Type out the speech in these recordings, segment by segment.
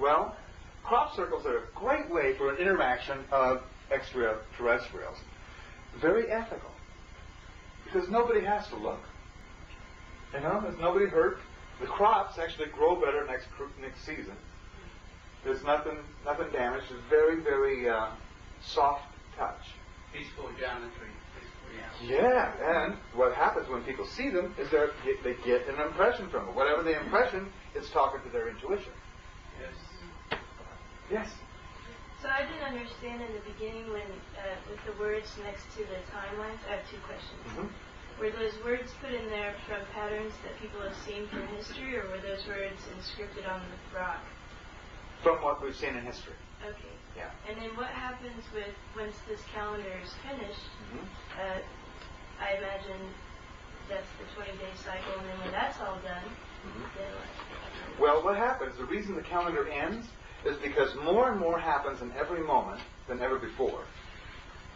Well, crop circles are a great way for an interaction of extraterrestrials. Very ethical. Because nobody has to look. You know, there's nobody hurt. The crops actually grow better next season. There's nothing damaged. It's very, very soft touch. Peaceful geometry. Yeah, and what happens when people see them is they get an impression from it. Whatever the impression, it's talking to their intuition. Yes. Yes. So I didn't understand in the beginning when, with the words next to the timelines, I have two questions. Mm-hmm. Were those words put in there from patterns that people have seen from history, or were those words inscripted on the rock? From what we've seen in history. Okay. Yeah. And then what happens with, once this calendar is finished, Mm-hmm. I imagine that's the 20-day cycle, and then when that's all done, then what? Well, what happens, the reason the calendar ends is because more and more happens in every moment than ever before.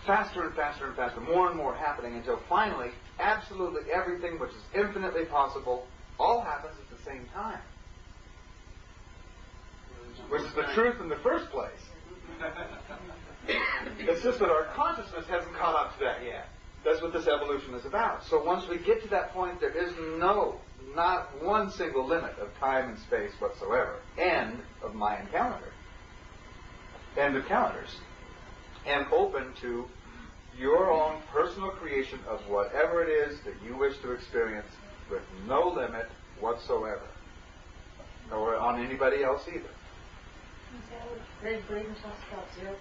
Faster and faster and faster, more and more happening until finally, absolutely everything which is infinitely possible all happens at the same time. Which is the truth in the first place. It's just that our consciousness hasn't caught up to that yet. That's what this evolution is about. So once we get to that point, there is not one single limit of time and space whatsoever. End of Mayan calendar. End of calendars. And open to your own personal creation of whatever it is that you wish to experience with no limit whatsoever. Nor on anybody else either. They believe in talks about zero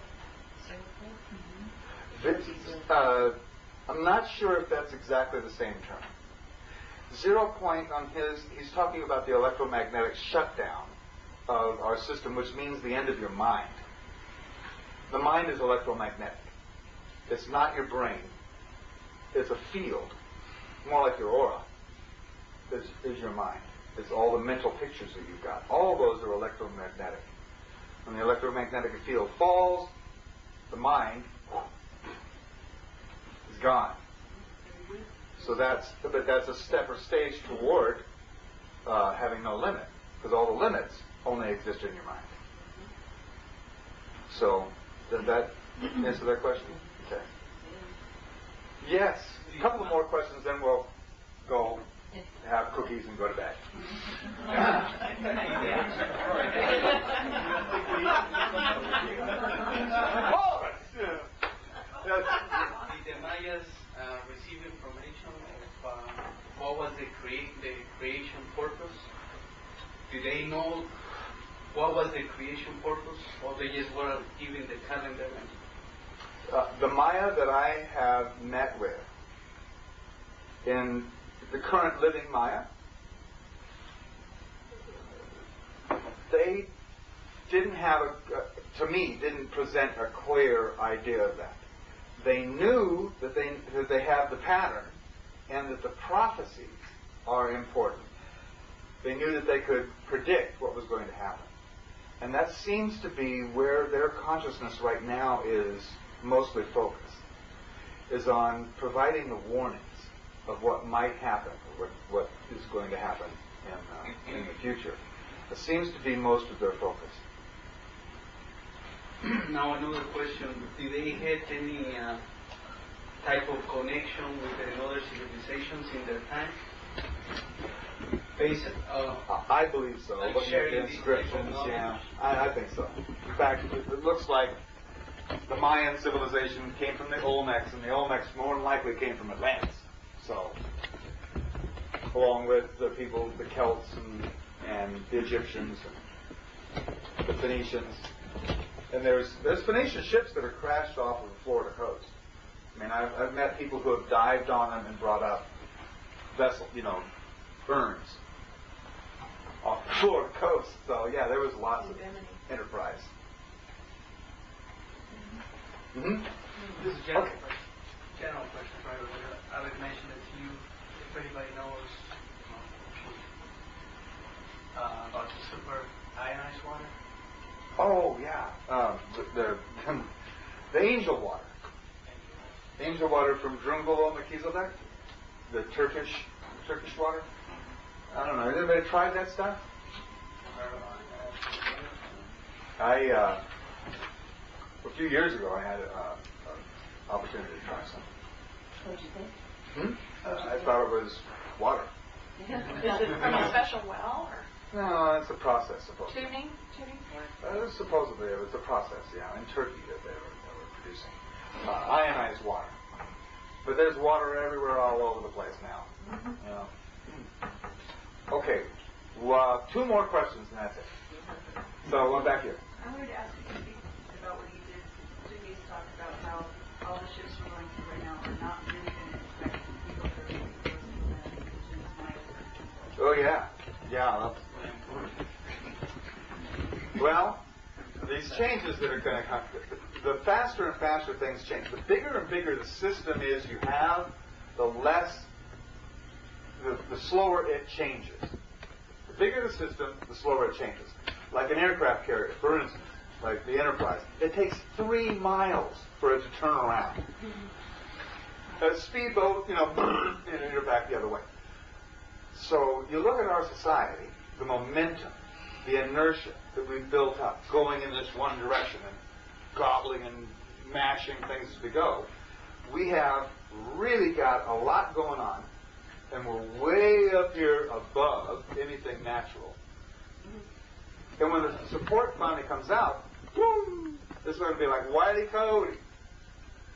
point. I'm not sure if that's exactly the same term. 0 point on he's talking about the electromagnetic shutdown of our system, which means the end of your mind. The mind is electromagnetic. It's not your brain. It's a field, more like your aura, is your mind. It's all the mental pictures that you've got. All those are electromagnetic. When the electromagnetic field falls, the mind is gone. So that's a step or stage toward having no limit, because all the limits only exist in your mind. So, does that answer that question? Okay. Yes. A couple of more questions, then we'll go have cookies and go to bed. Did the Mayas receive information of what was the creation purpose? Do they know what was the creation purpose, or they just were given the calendar? The Maya that I have met with, in the current living Maya, they didn't have to me, didn't present a clear idea of that. They knew that they have the pattern and that the prophecies are important. They knew that they could predict what was going to happen. And that seems to be where their consciousness right now is mostly focused, is on providing the warnings of what might happen, or what is going to happen in the future. It seems to be most of their focus. Now another question, did they have any type of connection with other civilizations in their time? I believe so. Like Looking at the sharing inscriptions, yeah, I think so. In fact, it looks like the Mayan civilization came from the Olmecs, and the Olmecs more than likely came from Atlantis. So, along with the people, the Celts and the Egyptians and the Phoenicians. And there's Phoenician ships that are crashed off of the Florida coast. I mean, I've met people who have dived on them and brought up urns off the Florida coast. So yeah, there was lots of enterprise. Mm-hmm. This is a general question. I would mention it to you if anybody knows about the super ionized water. Oh yeah, the angel water. Angel water from Drungolo Melchizedek, the Turkish water. I don't know. Has anybody tried that stuff? A few years ago, I had an opportunity to try some. What'd you think? I thought it was water. Is it from a special well or No, it's a process, supposedly. tuning for it? Supposedly, it was a process, yeah, in Turkey that they were producing ionized water. But there's water everywhere, all over the place now. You know. Okay, two more questions, and that's it. So, one back here. I wanted to ask you about what you did. Jimmy's talked about how all the ships we're going through right now are not really going to affect people that are going to be indigenous Mayas. Oh, yeah. Yeah. Well, these changes that are going to come, the faster and faster things change. The bigger and bigger the system is you have, the slower it changes. The bigger the system, the slower it changes. Like an aircraft carrier, for instance, like the Enterprise, it takes 3 miles for it to turn around. A speedboat, you're back the other way. So you look at our society, the momentum, the inertia that we've built up, going in this one direction and gobbling and mashing things as we go. We have really got a lot going on, and we're way up here above anything natural. And when the support finally comes out, boom, this is going to be like Wile E. Coyote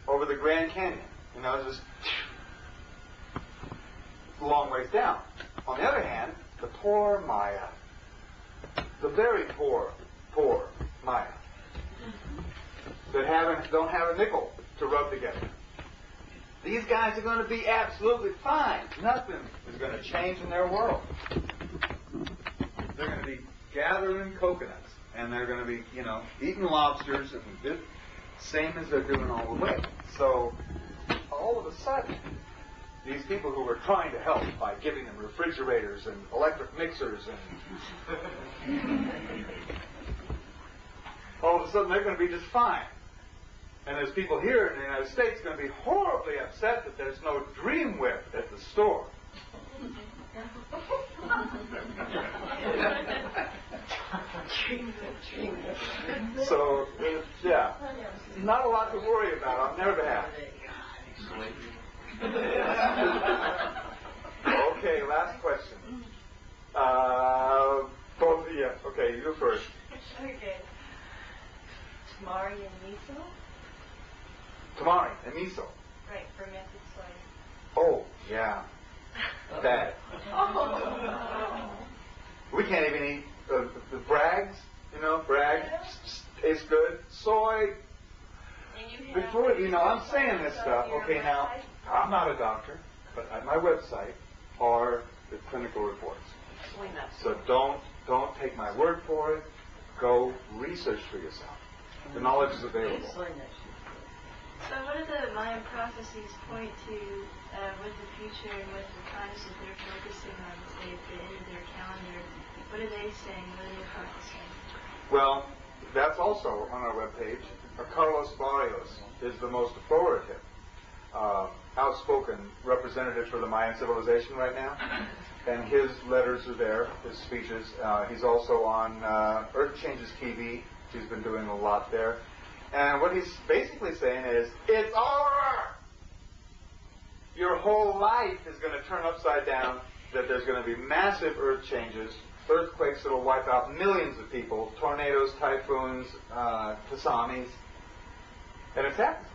over the Grand Canyon. It's just a long ways down. On the other hand, the poor Maya, the very poor Maya, that don't have a nickel to rub together. These guys are going to be absolutely fine. Nothing is going to change in their world. They're going to be gathering coconuts, and they're going to be, eating lobsters, and same as they're doing all the way. So, all of a sudden, these people who were trying to help by giving them refrigerators and electric mixers and all of a sudden they're going to be just fine. And there's people here in the United States going to be horribly upset that there's no Dream Whip at the store. So, yeah, not a lot to worry about on their behalf. Okay, last question. Okay, you go first. Okay. Tamari and miso? Tamari and miso. Right, fermented soy. Oh, yeah. Bad. We can't even eat the brags, brag tastes good. Soy. Before, I'm saying this stuff. Okay, now, I'm not a doctor, but at my website are the clinical reports. So don't take my word for it. Go research for yourself. The knowledge is available. So what do the Mayan prophecies point to with the future and with the times that they're focusing on, say, at the end of their calendar? What are they saying? What are they prophesying? Well, that's also on our webpage. Carlos Barrios is the most authoritative, outspoken representative for the Mayan civilization right now. And his letters are there, his speeches. He's also on Earth Changes TV. He's been doing a lot there. And what he's basically saying is, it's over! Your whole life is going to turn upside down, that there's going to be massive earth changes, earthquakes that will wipe out millions of people, tornadoes, typhoons, tsunamis. And it's happening.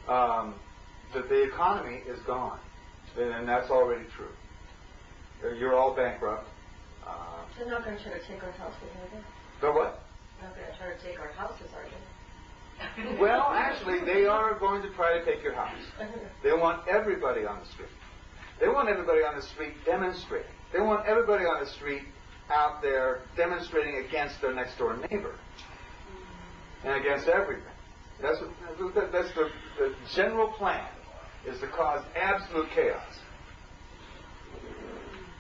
That the economy is gone. And that's already true. You're all bankrupt. They're not going to try to take our houses, are they? The what? They're not going to try to take our houses, are they? Well, actually, they are going to try to take your house. They want everybody on the street. They want everybody on the street demonstrating. They want everybody on the street out there demonstrating against their next door neighbor and against everything. That's the general plan, is to cause absolute chaos.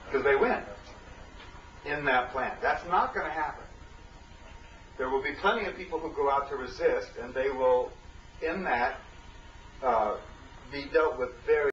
Because they win in that plan. That's not going to happen. There will be plenty of people who go out to resist, and they will, in that, be dealt with very